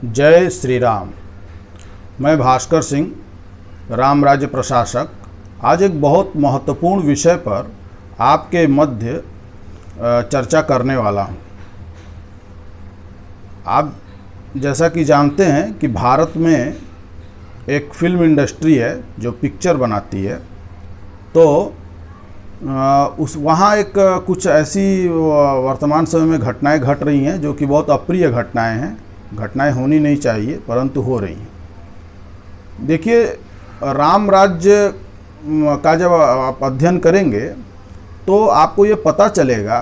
जय श्री राम। मैं भास्कर सिंह, राम राज्य प्रशासक, आज एक बहुत महत्वपूर्ण विषय पर आपके मध्य चर्चा करने वाला हूं। आप जैसा कि जानते हैं कि भारत में एक फिल्म इंडस्ट्री है जो पिक्चर बनाती है, तो वहाँ एक कुछ ऐसी वर्तमान समय में घटनाएं घट रही हैं जो कि बहुत अप्रिय घटनाएं हैं। घटनाएं होनी नहीं चाहिए परंतु हो रही हैं। देखिए, राम राज्य का जब आप अध्ययन करेंगे तो आपको ये पता चलेगा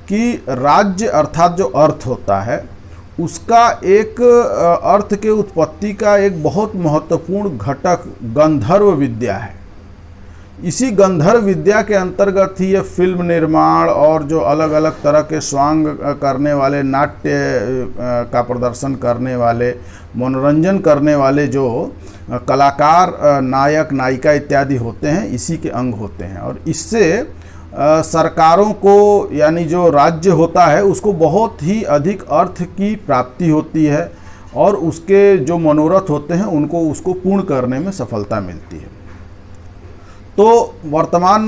कि राज्य अर्थात जो अर्थ होता है उसका एक अर्थ के उत्पत्ति का एक बहुत महत्वपूर्ण घटक गंधर्व विद्या है। इसी गंधर्व विद्या के अंतर्गत ही ये फिल्म निर्माण और जो अलग अलग तरह के स्वांग करने वाले, नाट्य का प्रदर्शन करने वाले, मनोरंजन करने वाले जो कलाकार, नायक नायिका इत्यादि होते हैं, इसी के अंग होते हैं। और इससे सरकारों को, यानी जो राज्य होता है, उसको बहुत ही अधिक अर्थ की प्राप्ति होती है और उसके जो मनोरथ होते हैं उनको उसको पूर्ण करने में सफलता मिलती है। तो वर्तमान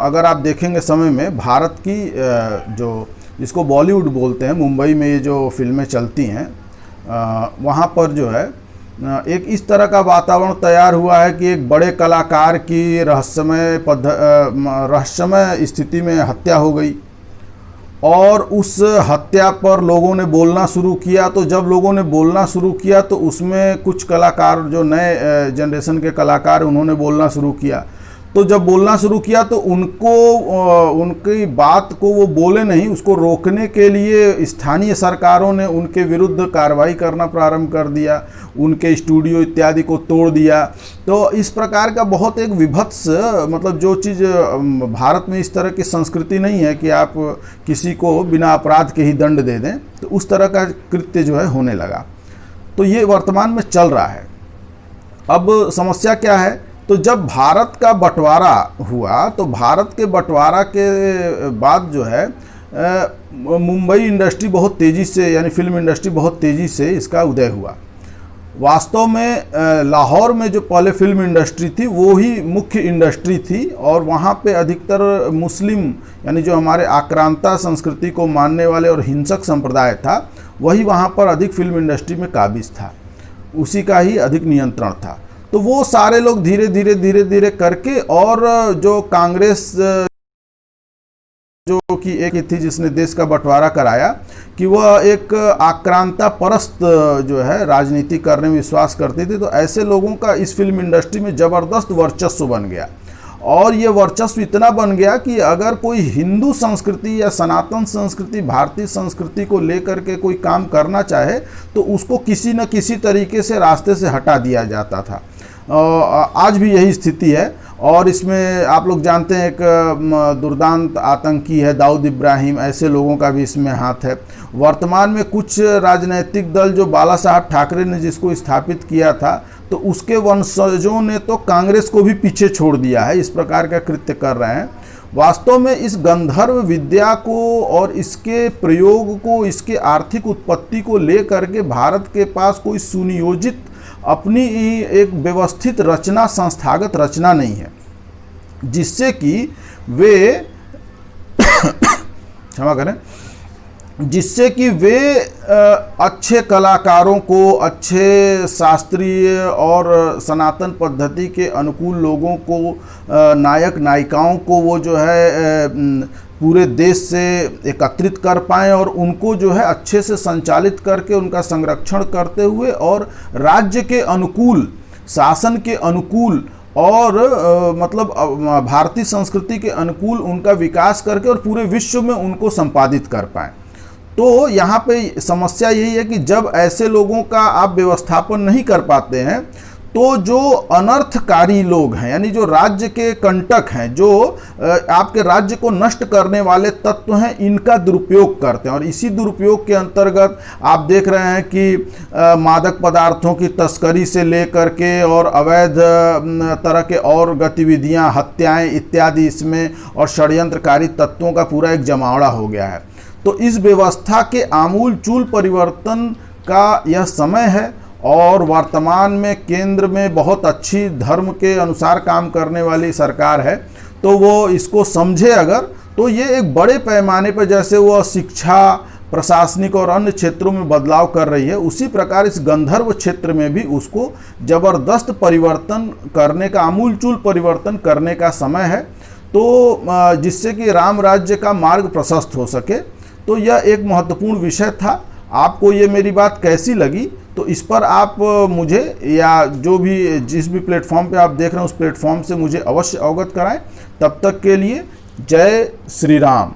अगर आप देखेंगे समय में भारत की जो जिसको बॉलीवुड बोलते हैं, मुंबई में ये जो फिल्में चलती हैं, वहाँ पर जो है एक इस तरह का वातावरण तैयार हुआ है कि एक बड़े कलाकार की रहस्यमय स्थिति में हत्या हो गई और उस हत्या पर लोगों ने बोलना शुरू किया। तो जब लोगों ने बोलना शुरू किया तो उसमें कुछ कलाकार, जो नए जनरेशन के कलाकार, उन्होंने बोलना शुरू किया। तो जब बोलना शुरू किया तो उनकी बात को वो बोले नहीं, उसको रोकने के लिए स्थानीय सरकारों ने उनके विरुद्ध कार्रवाई करना प्रारंभ कर दिया, उनके स्टूडियो इत्यादि को तोड़ दिया। तो इस प्रकार का बहुत एक विभत्स, मतलब जो चीज़ भारत में इस तरह की संस्कृति नहीं है कि आप किसी को बिना अपराध के ही दंड दे दें, तो उस तरह का कृत्य जो है होने लगा। तो ये वर्तमान में चल रहा है। अब समस्या क्या है? तो जब भारत का बंटवारा हुआ तो भारत के बंटवारा के बाद जो है मुंबई इंडस्ट्री बहुत तेज़ी से, यानी फिल्म इंडस्ट्री बहुत तेज़ी से इसका उदय हुआ। वास्तव में लाहौर में जो पहले फिल्म इंडस्ट्री थी वो ही मुख्य इंडस्ट्री थी और वहाँ पे अधिकतर मुस्लिम, यानी जो हमारे आक्रांता संस्कृति को मानने वाले और हिंसक संप्रदाय था, वही वहाँ पर अधिक फिल्म इंडस्ट्री में काबिज था, उसी का ही अधिक नियंत्रण था। तो वो सारे लोग धीरे धीरे करके, और जो कांग्रेस जो कि एक थी जिसने देश का बंटवारा कराया, कि वह एक आक्रांता परस्त जो है राजनीति करने में विश्वास करती थी, तो ऐसे लोगों का इस फिल्म इंडस्ट्री में ज़बरदस्त वर्चस्व बन गया। और ये वर्चस्व इतना बन गया कि अगर कोई हिंदू संस्कृति या सनातन संस्कृति, भारतीय संस्कृति को लेकर के कोई काम करना चाहे तो उसको किसी न किसी तरीके से रास्ते से हटा दिया जाता था। आज भी यही स्थिति है। और इसमें आप लोग जानते हैं एक दुर्दांत आतंकी है दाऊद इब्राहिम, ऐसे लोगों का भी इसमें हाथ है। वर्तमान में कुछ राजनीतिक दल, जो बाला साहब ठाकरे ने जिसको स्थापित किया था, तो उसके वंशजों ने तो कांग्रेस को भी पीछे छोड़ दिया है, इस प्रकार का कृत्य कर रहे हैं। वास्तव में इस गंधर्व विद्या को और इसके प्रयोग को, इसके आर्थिक उत्पत्ति को लेकर के भारत के पास कोई सुनियोजित अपनी एक व्यवस्थित रचना, संस्थागत रचना नहीं है, जिससे कि वे क्षमा करें, जिससे कि वे अच्छे कलाकारों को, अच्छे शास्त्रीय और सनातन पद्धति के अनुकूल लोगों को, नायक नायिकाओं को वो जो है पूरे देश से एकत्रित कर पाएँ और उनको जो है अच्छे से संचालित करके उनका संरक्षण करते हुए और राज्य के अनुकूल, शासन के अनुकूल और मतलब भारतीय संस्कृति के अनुकूल उनका विकास करके और पूरे विश्व में उनको संपादित कर पाएँ। तो यहाँ पे समस्या यही है कि जब ऐसे लोगों का आप व्यवस्थापन नहीं कर पाते हैं तो जो अनर्थकारी लोग हैं, यानी जो राज्य के कंटक हैं, जो आपके राज्य को नष्ट करने वाले तत्व हैं, इनका दुरुपयोग करते हैं। और इसी दुरुपयोग के अंतर्गत आप देख रहे हैं कि मादक पदार्थों की तस्करी से लेकर के और अवैध तरह के और गतिविधियां, हत्याएं इत्यादि इसमें, और षड्यंत्रकारी तत्वों का पूरा एक जमावड़ा हो गया है। तो इस व्यवस्था के आमूल चूल परिवर्तन का यह समय है और वर्तमान में केंद्र में बहुत अच्छी धर्म के अनुसार काम करने वाली सरकार है, तो वो इसको समझे अगर, तो ये एक बड़े पैमाने पर जैसे वो शिक्षा, प्रशासनिक और अन्य क्षेत्रों में बदलाव कर रही है, उसी प्रकार इस गंधर्व क्षेत्र में भी उसको जबरदस्त परिवर्तन करने का, आमूलचूल परिवर्तन करने का समय है, तो जिससे कि राम राज्य का मार्ग प्रशस्त हो सके। तो यह एक महत्वपूर्ण विषय था। आपको ये मेरी बात कैसी लगी, तो इस पर आप मुझे या जो भी जिस भी प्लेटफॉर्म पे आप देख रहे हैं उस प्लेटफॉर्म से मुझे अवश्य अवगत कराएं। तब तक के लिए जय श्री राम।